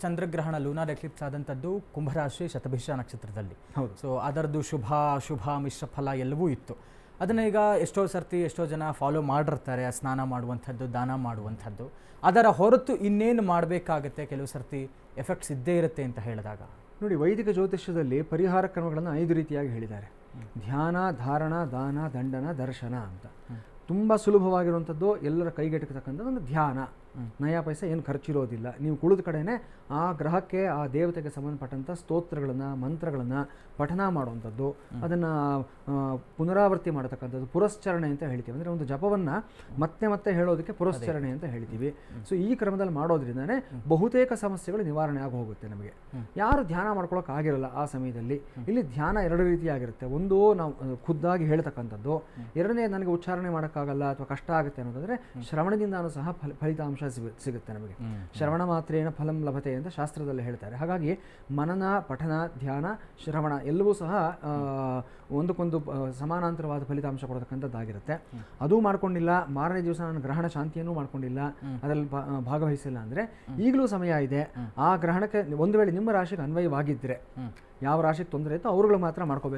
ಚಂದ್ರಗ್ರಹಣ lunar Eclipse ಆದಂಥದ್ದು ಕುಂಭರಾಶಿ ಶತಭಿಷ ನಕ್ಷತ್ರದಲ್ಲಿ. ಹೌದು. ಸೊ ಅದರದ್ದು ಶುಭ ಅಶುಭ ಮಿಶ್ರ ಫಲ ಎಲ್ಲವೂ ಇತ್ತು. ಅದನ್ನು ಈಗ ಎಷ್ಟೋ ಜನ ಫಾಲೋ ಮಾಡಿರ್ತಾರೆ, ಸ್ನಾನ ಮಾಡುವಂಥದ್ದು, ದಾನ ಮಾಡುವಂಥದ್ದು. ಅದರ ಹೊರತು ಇನ್ನೇನು ಮಾಡಬೇಕಾಗತ್ತೆ, ಕೆಲವು ಸರ್ತಿ ಎಫೆಕ್ಟ್ಸ್ ಇದ್ದೇ ಇರುತ್ತೆ ಅಂತ ಹೇಳಿದಾಗ ನೋಡಿ, ವೈದಿಕ ಜ್ಯೋತಿಷ್ಯದಲ್ಲಿ ಪರಿಹಾರ ಕ್ರಮಗಳನ್ನು 5 ರೀತಿಯಾಗಿ ಹೇಳಿದ್ದಾರೆ. ಧ್ಯಾನ, ಧಾರಣ, ದಾನ, ದಂಡನ, ದರ್ಶನ ಅಂತ. ತುಂಬ ಸುಲಭವಾಗಿರುವಂಥದ್ದು, ಎಲ್ಲರ ಕೈಗೆಟಕತಕ್ಕಂಥದ್ದು ಒಂದು ಧ್ಯಾನ. ನಯಾ ಪೈಸೆ ಏನು ಖರ್ಚಿರೋದಿಲ್ಲ. ನೀವು ಕುಳಿದ ಕಡೆನೇ ಆ ಗ್ರಹಕ್ಕೆ, ಆ ದೇವತೆಗೆ ಸಂಬಂಧಪಟ್ಟಂಥ ಸ್ತೋತ್ರಗಳನ್ನು, ಮಂತ್ರಗಳನ್ನು ಪಠನ ಮಾಡುವಂಥದ್ದು, ಅದನ್ನು ಪುನರಾವರ್ತಿ ಮಾಡತಕ್ಕಂಥದ್ದು, ಪುರಶ್ಚರಣೆ ಅಂತ ಹೇಳ್ತೀವಿ. ಅಂದರೆ ಒಂದು ಜಪವನ್ನು ಮತ್ತೆ ಮತ್ತೆ ಹೇಳೋದಕ್ಕೆ ಪುರಶ್ಚರಣೆ ಅಂತ ಹೇಳ್ತೀವಿ. ಸೊ ಈ ಕ್ರಮದಲ್ಲಿ ಮಾಡೋದ್ರಿಂದನೇ ಬಹುತೇಕ ಸಮಸ್ಯೆಗಳು ನಿವಾರಣೆ ಆಗಿ ಹೋಗುತ್ತೆ ನಮಗೆ. ಯಾರು ಧ್ಯಾನ ಮಾಡ್ಕೊಳ್ಳೋಕೆ ಆಗಿರಲ್ಲ ಆ ಸಮಯದಲ್ಲಿ, ಇಲ್ಲಿ ಧ್ಯಾನ 2 ರೀತಿಯಾಗಿರುತ್ತೆ. ಒಂದು ನಾವು ಖುದ್ದಾಗಿ ಹೇಳ್ತಕ್ಕಂಥದ್ದು, ಎರಡನೇ ನನಗೆ ಉಚ್ಚಾರಣೆ ಮಾಡೋಕ್ಕಾಗಲ್ಲ ಅಥವಾ ಕಷ್ಟ ಆಗುತ್ತೆ ಅನ್ನೋದಾದರೆ ಶ್ರವಣದಿಂದಾನೂ ಸಹ ಫಲಿತಾಂಶ ಸಿಗುತ್ತೆ ನಮಗೆ. ಶ್ರವಣ ಮಾತ್ರೇನ ಫಲಂ ಲಭತೆ ಅಂತ ಶಾಸ್ತ್ರದಲ್ಲಿ ಹೇಳ್ತಾರೆ. ಹಾಗಾಗಿ ಮನನ, ಪಠನ, ಧ್ಯಾನ, ಶ್ರವಣ ಎಲ್ಲವೂ ಸಹ ಒಂದಕ್ಕೊಂದು ಸಮಾನಾಂತರವಾದ ಫಲಿತಾಂಶ ಕೊಡತಕ್ಕಂಥದ್ದಾಗಿರುತ್ತೆ. ಅದೂ ಮಾಡ್ಕೊಂಡಿಲ್ಲ, ಮಾರನೇ ದಿವಸ ನಾನು ಗ್ರಹಣ ಶಾಂತಿಯನ್ನೂ ಮಾಡ್ಕೊಂಡಿಲ್ಲ, ಅದರಲ್ಲಿ ಭಾಗವಹಿಸಿಲ್ಲ ಅಂದರೆ ಈಗಲೂ ಸಮಯ ಇದೆ. ಆ ಗ್ರಹಣಕ್ಕೆ ಒಂದು ವೇಳೆ ನಿಮ್ಮ ರಾಶಿಗೆ ಅನ್ವಯವಾಗಿದ್ದರೆ, ಯಾವ ರಾಶಿಗೆ ತೊಂದರೆ ಇತ್ತು ಅವ್ರುಗಳು ಮಾತ್ರ ಮಾಡ್ಕೋಬೇಕು.